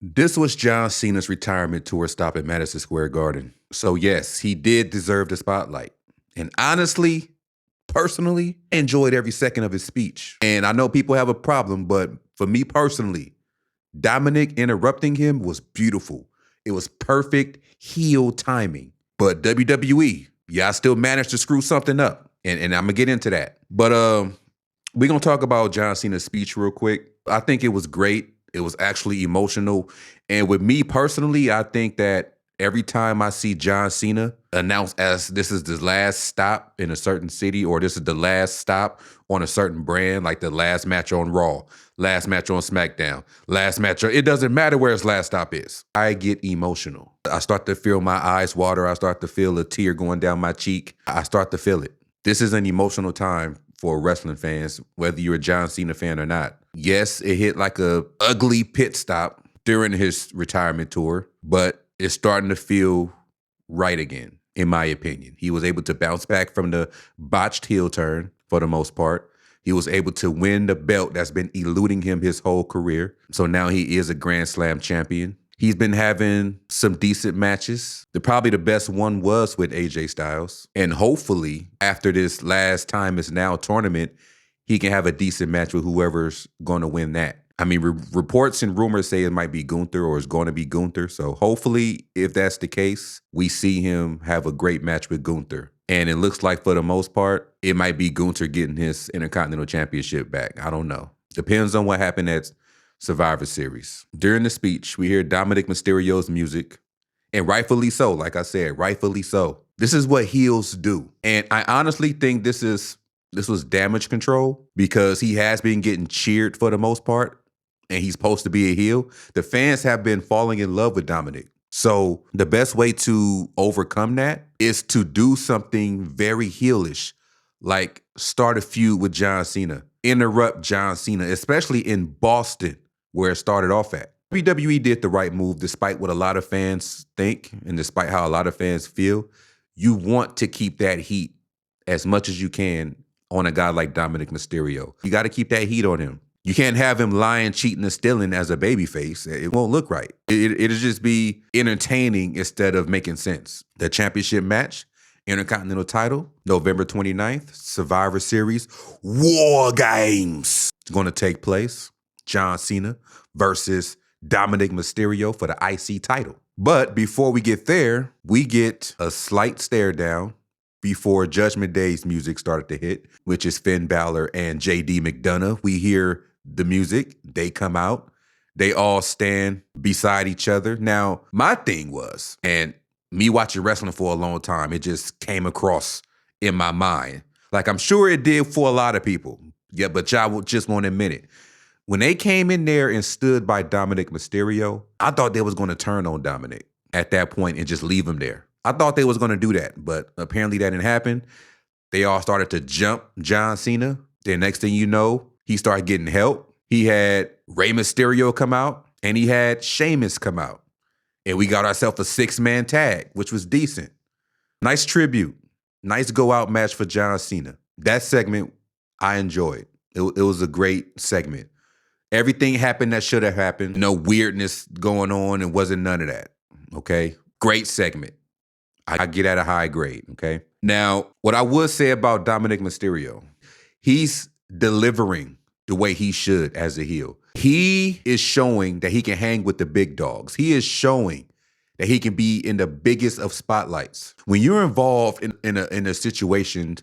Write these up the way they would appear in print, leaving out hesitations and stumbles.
This was John Cena's retirement tour stop at Madison Square Garden. So yes, he did deserve the spotlight. And honestly, personally, I enjoyed every second of his speech. And I know people have a problem, but for me personally, Dominic interrupting him was beautiful. It was perfect heel timing. But WWE, y'all still managed to screw something up. And I'm going to get into that. But we're going to talk about John Cena's speech real quick. I think it was great. It was actually emotional. And with me personally, I think that every time I see John Cena announced as this is the last stop in a certain city, or this is the last stop on a certain brand, like the last match on Raw, last match on SmackDown, last match, it doesn't matter where his last stop is. I get emotional. I start to feel my eyes water. I start to feel a tear going down my cheek. I start to feel it. This is an emotional time for wrestling fans, whether you're a John Cena fan or not. Yes, it hit like a ugly pit stop during his retirement tour, but it's starting to feel right again, in my opinion. He was able to bounce back from the botched heel turn for the most part. He was able to win the belt that's been eluding him his whole career. So now he is a Grand Slam champion. He's been having some decent matches. Probably the best one was with AJ Styles. And hopefully, after this last time is now tournament, he can have a decent match with whoever's going to win that. I mean, reports and rumors say it might be Gunther or it's going to be Gunther. So hopefully, if that's the case, we see him have a great match with Gunther. And it looks like for the most part, it might be Gunther getting his Intercontinental Championship back. I don't know. Depends on what happened at Survivor Series. During the speech, we hear Dominic Mysterio's music, and rightfully so. Like I said, rightfully so. This is what heels do. And I honestly think this was damage control, because he has been getting cheered for the most part, and he's supposed to be a heel. The fans have been falling in love with Dominic. So the best way to overcome that is to do something very heelish, like start a feud with John Cena, interrupt John Cena, especially in Boston, where it started off at. WWE did the right move, despite what a lot of fans think and despite how a lot of fans feel. You want to keep that heat as much as you can on a guy like Dominic Mysterio. You got to keep that heat on him. You can't have him lying, cheating, and stealing as a babyface. It won't look right. It'll just be entertaining instead of making sense. The championship match, Intercontinental title, November 29th, Survivor Series, War Games. It's going to take place. John Cena versus Dominic Mysterio for the IC title. But before we get there, we get a slight stare down before Judgment Day's music started to hit, which is Finn Balor and JD McDonough. We hear the music. They come out. They all stand beside each other. Now, my thing was, and me watching wrestling for a long time, it just came across in my mind. Like, I'm sure it did for a lot of people. Yeah, but y'all just won't admit it. When they came in there and stood by Dominic Mysterio, I thought they was going to turn on Dominic at that point and just leave him there. I thought they was going to do that, but apparently that didn't happen. They all started to jump John Cena. Then next thing you know, he started getting help. He had Rey Mysterio come out, and he had Sheamus come out. And we got ourselves a 6-man tag, which was decent. Nice tribute. Nice go-out match for John Cena. That segment, I enjoyed. It was a great segment. Everything happened that should have happened. No weirdness going on, and wasn't none of that, okay? Great segment. I get at a high grade, okay? Now, what I would say about Dominic Mysterio, he's delivering the way he should as a heel. He is showing that he can hang with the big dogs. He is showing that he can be in the biggest of spotlights. When you're involved in a situation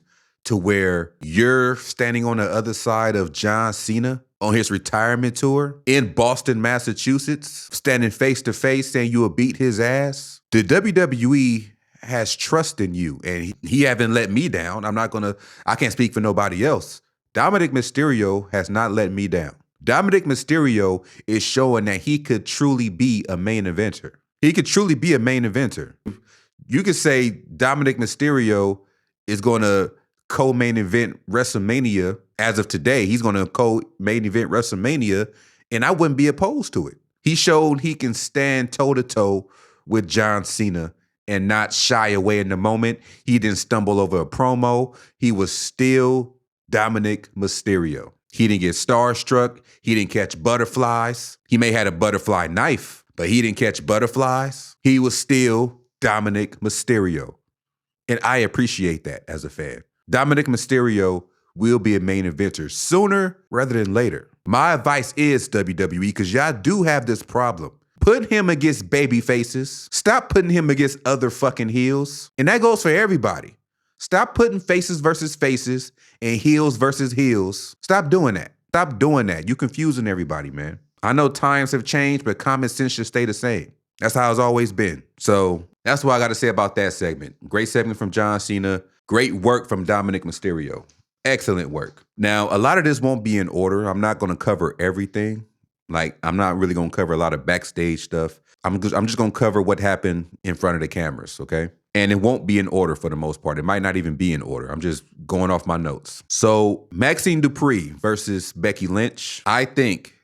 to where you're standing on the other side of John Cena on his retirement tour in Boston, Massachusetts, standing face to face saying you will beat his ass, the WWE has trust in you, and he haven't let me down. I can't speak for nobody else. Dominic Mysterio has not let me down. Dominic Mysterio is showing that he could truly be a main eventer. He could truly be a main eventer. You could say Dominic Mysterio is going to co-main event WrestleMania. As of today, he's going to co-main event WrestleMania, and I wouldn't be opposed to it. He showed he can stand toe-to-toe with John Cena and not shy away in the moment. He didn't stumble over a promo. He was still Dominic Mysterio. He didn't get starstruck. He didn't catch butterflies. He may have had a butterfly knife, but he didn't catch butterflies. He was still Dominic Mysterio. And I appreciate that as a fan. Dominic Mysterio will be a main eventer sooner rather than later. My advice is WWE, because y'all do have this problem. Put him against baby faces. Stop putting him against other fucking heels. And that goes for everybody. Stop putting faces versus faces and heels versus heels. Stop doing that. Stop doing that. You're confusing everybody, man. I know times have changed, but common sense should stay the same. That's how it's always been. So that's what I got to say about that segment. Great segment from John Cena. Great work from Dominic Mysterio. Excellent work. Now, a lot of this won't be in order. I'm not going to cover everything. Like, I'm not really going to cover a lot of backstage stuff. I'm just going to cover what happened in front of the cameras, okay? And it won't be in order for the most part. It might not even be in order. I'm just going off my notes. So, Maxxine Dupri versus Becky Lynch. I think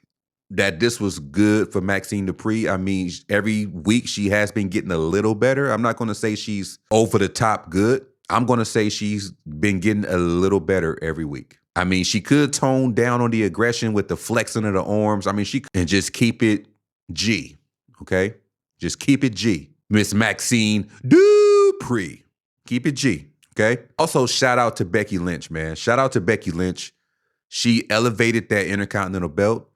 that this was good for Maxxine Dupri. I mean, every week she has been getting a little better. I'm not going to say she's over the top good. I'm going to say she's been getting a little better every week. I mean, she could tone down on the aggression with the flexing of the arms. I mean, and just keep it G, okay? Just keep it G. Miss Maxxine Dupri. Keep it G, okay? Also, shout out to Becky Lynch, man. Shout out to Becky Lynch. She elevated that Intercontinental belt.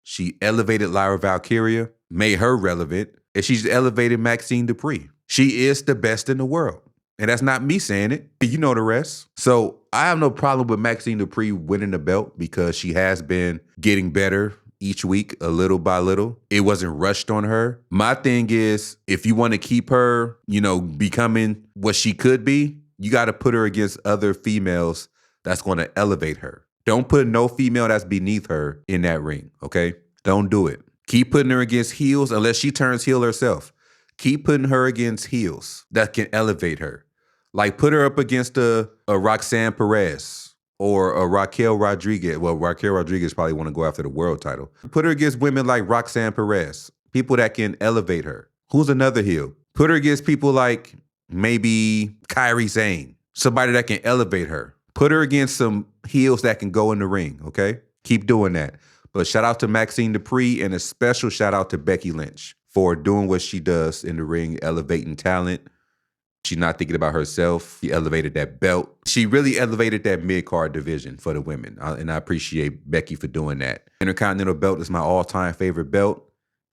She elevated Lyra Valkyria, made her relevant, and she's elevated Maxxine Dupri. She is the best in the world. And that's not me saying it. You know the rest. So I have no problem with Maxxine Dupri winning the belt because she has been getting better each week, a little by little. It wasn't rushed on her. My thing is, if you want to keep her, becoming what she could be, you got to put her against other females that's going to elevate her. Don't put no female that's beneath her in that ring, okay? Don't do it. Keep putting her against heels unless she turns heel herself. Keep putting her against heels that can elevate her. Like, put her up against a Roxanne Perez or a Raquel Rodriguez. Well, Raquel Rodriguez probably want to go after the world title. Put her against women like Roxanne Perez, people that can elevate her. Who's another heel? Put her against people like maybe Kairi Sane, somebody that can elevate her. Put her against some heels that can go in the ring, okay? Keep doing that. But shout out to Maxxine Dupri, and a special shout out to Becky Lynch for doing what she does in the ring, elevating talent. She's not thinking about herself. She elevated that belt. She really elevated that mid-card division for the women. And I appreciate Becky for doing that. Intercontinental belt is my all-time favorite belt.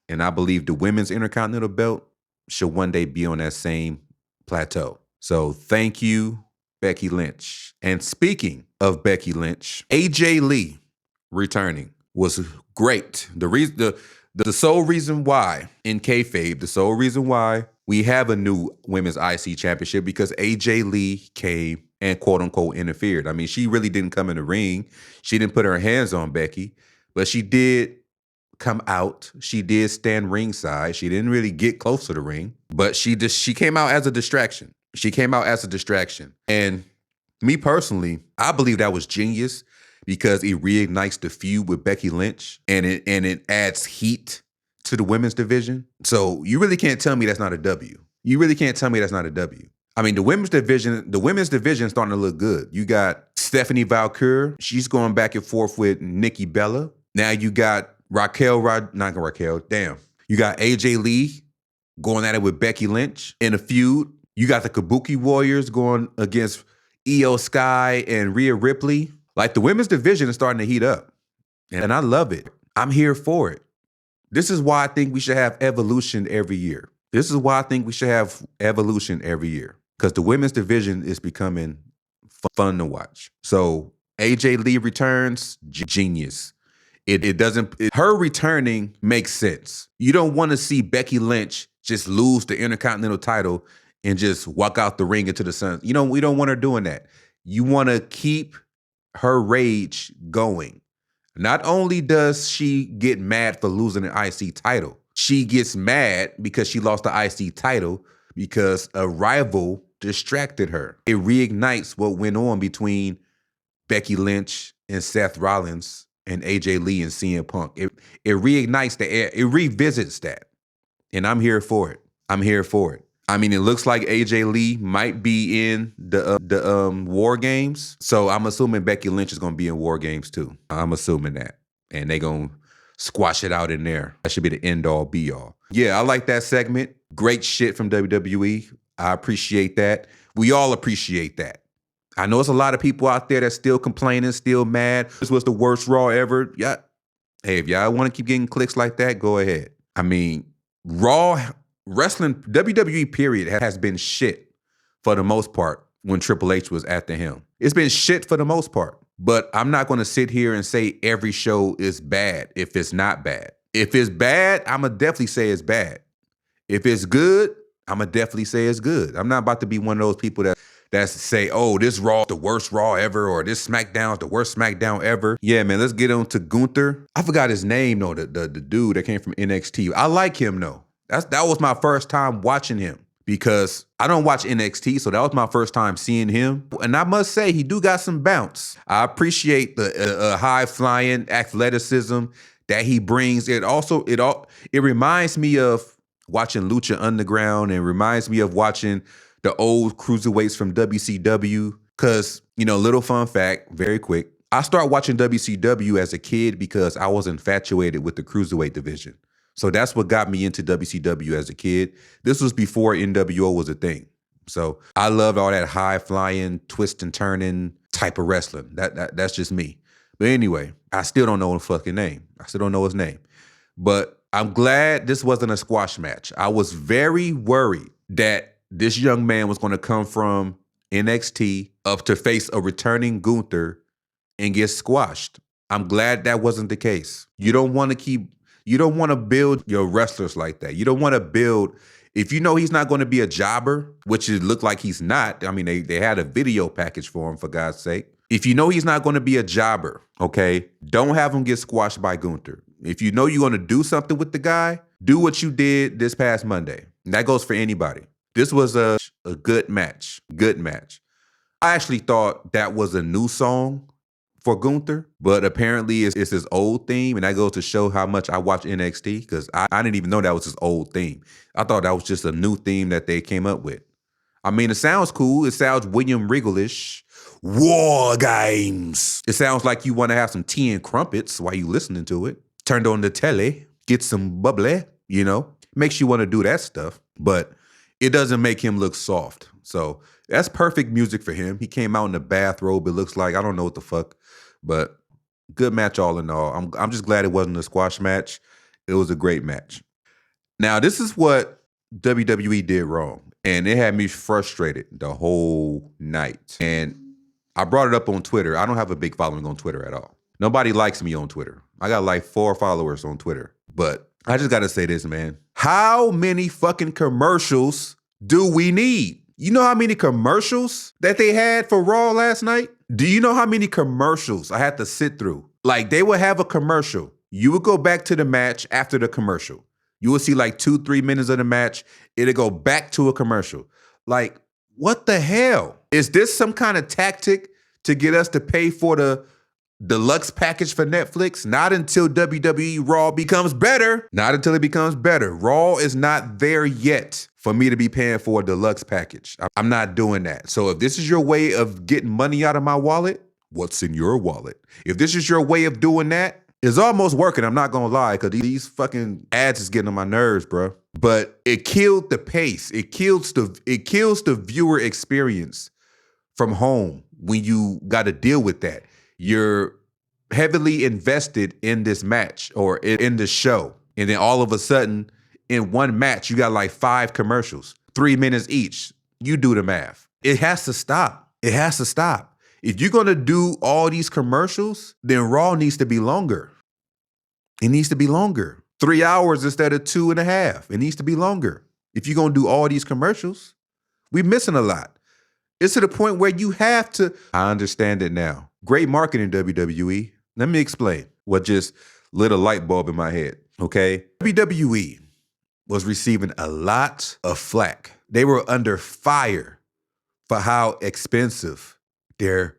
And I believe the women's Intercontinental belt should one day be on that same plateau. So thank you, Becky Lynch. And speaking of Becky Lynch, AJ Lee returning was great. The sole reason why, in kayfabe, the sole reason why we have a new women's IC championship because AJ Lee came and quote unquote interfered. I mean, she really didn't come in the ring. She didn't put her hands on Becky, but she did come out. She did stand ringside. She didn't really get close to the ring, but she came out as a distraction. She came out as a distraction. And me personally, I believe that was genius because it reignites the feud with Becky Lynch and it adds heat to the women's division. So you really can't tell me that's not a W. You really can't tell me that's not a W. I mean, the women's division is starting to look good. You got Stephanie Valkyrie. She's going back and forth with Nikki Bella. Now you got You got AJ Lee going at it with Becky Lynch in a feud. You got the Kabuki Warriors going against Io Sky and Rhea Ripley. Like, the women's division is starting to heat up. And I love it. I'm here for it. This is why I think we should have evolution every year. Because the women's division is becoming fun to watch. So AJ Lee returns, genius. Her returning makes sense. You don't want to see Becky Lynch just lose the Intercontinental title and just walk out the ring into the sun. We don't want her doing that. You want to keep her rage going. Not only does she get mad for losing an IC title, she gets mad because she lost the IC title because a rival distracted her. It reignites what went on between Becky Lynch and Seth Rollins and AJ Lee and CM Punk. It reignites the air. It revisits that. And I'm here for it. I mean, it looks like AJ Lee might be in the War Games. So I'm assuming Becky Lynch is going to be in War Games too. I'm assuming that. And they're going to squash it out in there. That should be the end all be all. Yeah, I like that segment. Great shit from WWE. I appreciate that. We all appreciate that. I know there's a lot of people out there that's still complaining, still mad. This was the worst Raw ever. Yeah. Hey, if y'all want to keep getting clicks like that, go ahead. I mean, Raw wrestling, WWE period, has been shit for the most part when Triple H was at the helm. It's been shit for the most part. But I'm not going to sit here and say every show is bad if it's not bad. If it's bad, I'm going to definitely say it's bad. If it's good, I'm going to definitely say it's good. I'm not about to be one of those people that say, oh, this Raw is the worst Raw ever, or this SmackDown is the worst SmackDown ever. Yeah, man, let's get on to Gunther. I forgot his name, though, the dude that came from NXT. I like him, though. That was my first time watching him because I don't watch NXT, so that was my first time seeing him. And I must say, he do got some bounce. I appreciate the high-flying athleticism that he brings. It reminds me of watching Lucha Underground, and reminds me of watching the old cruiserweights from WCW. Because, little fun fact, very quick. I started watching WCW as a kid because I was infatuated with the cruiserweight division. So that's what got me into WCW as a kid. This was before NWO was a thing. So I love all that high-flying, twist and turning type of wrestling. That's just me. But anyway, I still don't know his fucking name. I still don't know his name. But I'm glad this wasn't a squash match. I was very worried that this young man was going to come from NXT up to face a returning Gunther and get squashed. I'm glad that wasn't the case. You don't want to build your wrestlers like that. You don't want to build, if you know he's not going to be a jobber, which it looked like he's not. I mean, they had a video package for him, for God's sake. If you know he's not going to be a jobber, okay, don't have him get squashed by Gunther. If you know you're going to do something with the guy, do what you did this past Monday. And that goes for anybody. This was a good match. Good match. I actually thought that was a new song for Gunther, but apparently it's his old theme, and that goes to show how much I watch NXT, because I didn't even know that was his old theme. I thought that was just a new theme that they came up with. I mean, it sounds cool. It sounds William Regal-ish. War Games. It sounds like you want to have some tea and crumpets while you listening to it. Turned on the telly, get some bubbly, Makes you want to do that stuff, but it doesn't make him look soft. So that's perfect music for him. He came out in a bathrobe, it looks like. I don't know what the fuck, but good match all in all. I'm just glad it wasn't a squash match. It was a great match. Now, this is what WWE did wrong, and it had me frustrated the whole night. And I brought it up on Twitter. I don't have a big following on Twitter at all. Nobody likes me on Twitter. I got like 4 followers on Twitter. But I just got to say this, man. How many fucking commercials do we need? You know how many commercials that they had for Raw last night? Do you know how many commercials I had to sit through? Like, they would have a commercial. You would go back to the match after the commercial. You would see like 2-3 minutes of the match. It'll go back to a commercial. Like, what the hell? Is this some kind of tactic to get us to pay for the deluxe package for Netflix? Not until WWE RAW becomes better. Not until it becomes better. Raw is not there yet for me to be paying for a deluxe package. I'm not doing that. So if this is your way of getting money out of my wallet, what's in your wallet? If this is your way of doing that, it's almost working. I'm not going to lie, because these fucking ads is getting on my nerves, bro. But it killed the pace. It kills the viewer experience from home when you got to deal with that. You're heavily invested in this match or in the show. And then all of a sudden, in one match, you got like 5 commercials, 3 minutes each. You do the math. It has to stop. It has to stop. If you're going to do all these commercials, then Raw needs to be longer. It needs to be longer. 3 hours instead of 2.5. It needs to be longer. If you're going to do all these commercials, we're missing a lot. It's to the point where you have to. I understand it now. Great marketing, WWE. Let me explain what just lit a light bulb in my head, okay? WWE was receiving a lot of flack. They were under fire for how expensive their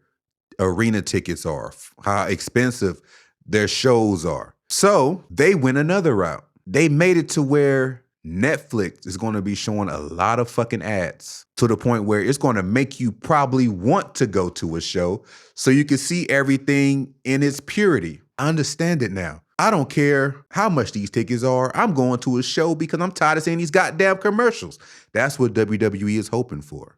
arena tickets are, how expensive their shows are. So they went another route. They made it to where Netflix is going to be showing a lot of fucking ads to the point where it's going to make you probably want to go to a show so you can see everything in its purity. I understand it now. I don't care how much these tickets are. I'm going to a show because I'm tired of seeing these goddamn commercials. That's what WWE is hoping for.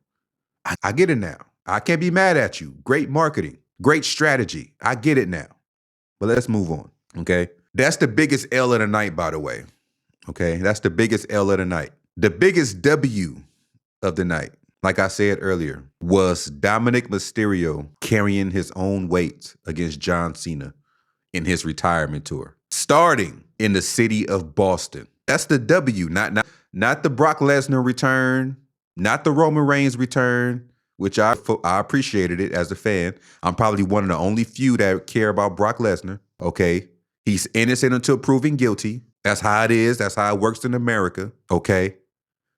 I get it now. I can't be mad at you. Great marketing, great strategy. I get it now. But let's move on, okay? That's the biggest L of the night, by the way. Okay, that's the biggest L of the night. The biggest W of the night, like I said earlier, was Dominic Mysterio carrying his own weight against John Cena in his retirement tour, starting in the city of Boston. That's the W, not the Brock Lesnar return, not the Roman Reigns return, which I appreciated it as a fan. I'm probably one of the only few that care about Brock Lesnar, okay? He's innocent until proven guilty. That's how it is. That's how it works in America, okay?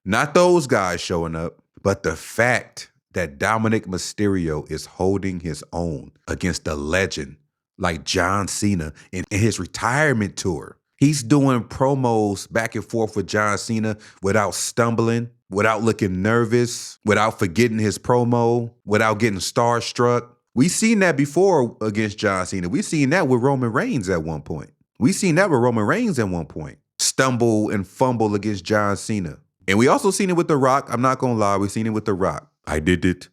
Not those guys showing up, but the fact that Dominic Mysterio is holding his own against a legend like John Cena in his retirement tour. He's doing promos back and forth with John Cena without stumbling, without looking nervous, without forgetting his promo, without getting starstruck. We've seen that before against John Cena. We've seen that with Roman Reigns at one point. We've seen that with Roman Reigns at one point. Stumble and fumble against John Cena. And we also seen it with The Rock. I'm not going to lie. We've seen it with The Rock. I did it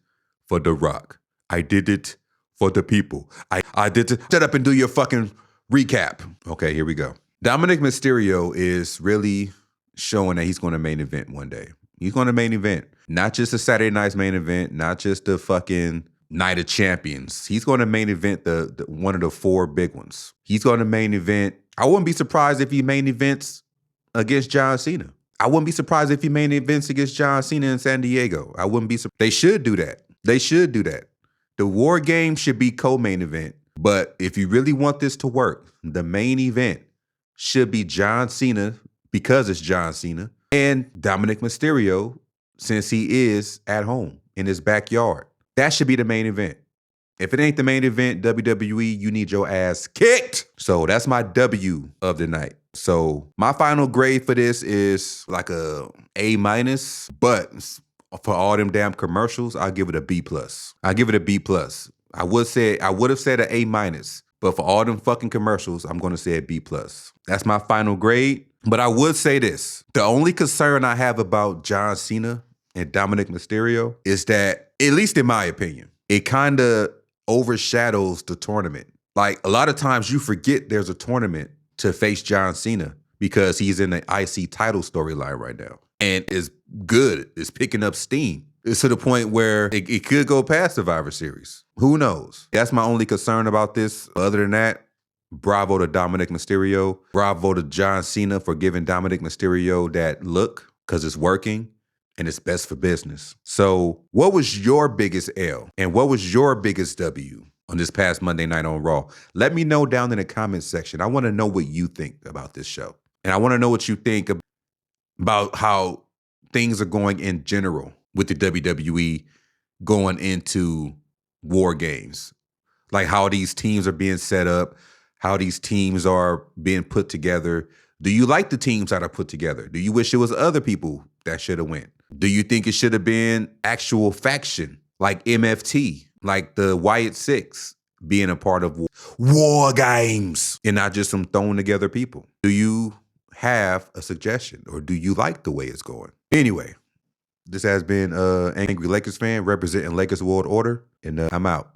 for The Rock. I did it for the people. I did it. Shut up and do your fucking recap. Okay, here we go. Dominic Mysterio is really showing that he's going to main event one day. He's going to main event. Not just a Saturday night's main event, not just the fucking Night of Champions. He's going to main event the one of the 4 big ones. He's going to main event. I wouldn't be surprised if he main events against John Cena. I wouldn't be surprised if he main events against John Cena in San Diego. I wouldn't be surprised. They should do that. They should do that. The War Games should be co-main event. But if you really want this to work, the main event should be John Cena, because it's John Cena, and Dominic Mysterio, since he is at home in his backyard. That should be the main event. If it ain't the main event, WWE, you need your ass kicked. So that's my W of the night. So my final grade for this is like a A-, but for all them damn commercials, I'll give it a B+. I'll give it a B+. I would have said an A-, but for all them fucking commercials, I'm going to say a B+. That's my final grade. But I would say this. The only concern I have about John Cena and Dominic Mysterio is that, at least in my opinion, it kind of overshadows the tournament. Like, a lot of times you forget there's a tournament to face John Cena because he's in the IC title storyline right now. And it's good. It's picking up steam. It's to the point where it could go past Survivor Series. Who knows? That's my only concern about this. Other than that, bravo to Dominic Mysterio. Bravo to John Cena for giving Dominic Mysterio that look, because it's working and it's best for business. So what was your biggest L and what was your biggest W on this past Monday night on Raw? Let me know down in the comments section. I want to know what you think about this show. And I want to know what you think about how things are going in general with the WWE going into War Games. Like how these teams are being set up, how these teams are being put together. Do you like the teams that are put together? Do you wish it was other people that should have went? Do you think it should have been actual faction like MFT, like the Wyatt Six being a part of War Games and not just some thrown together people? Do you have a suggestion or do you like the way it's going? Anyway, this has been Angry Lakers fan representing Lakers World Order, and I'm out.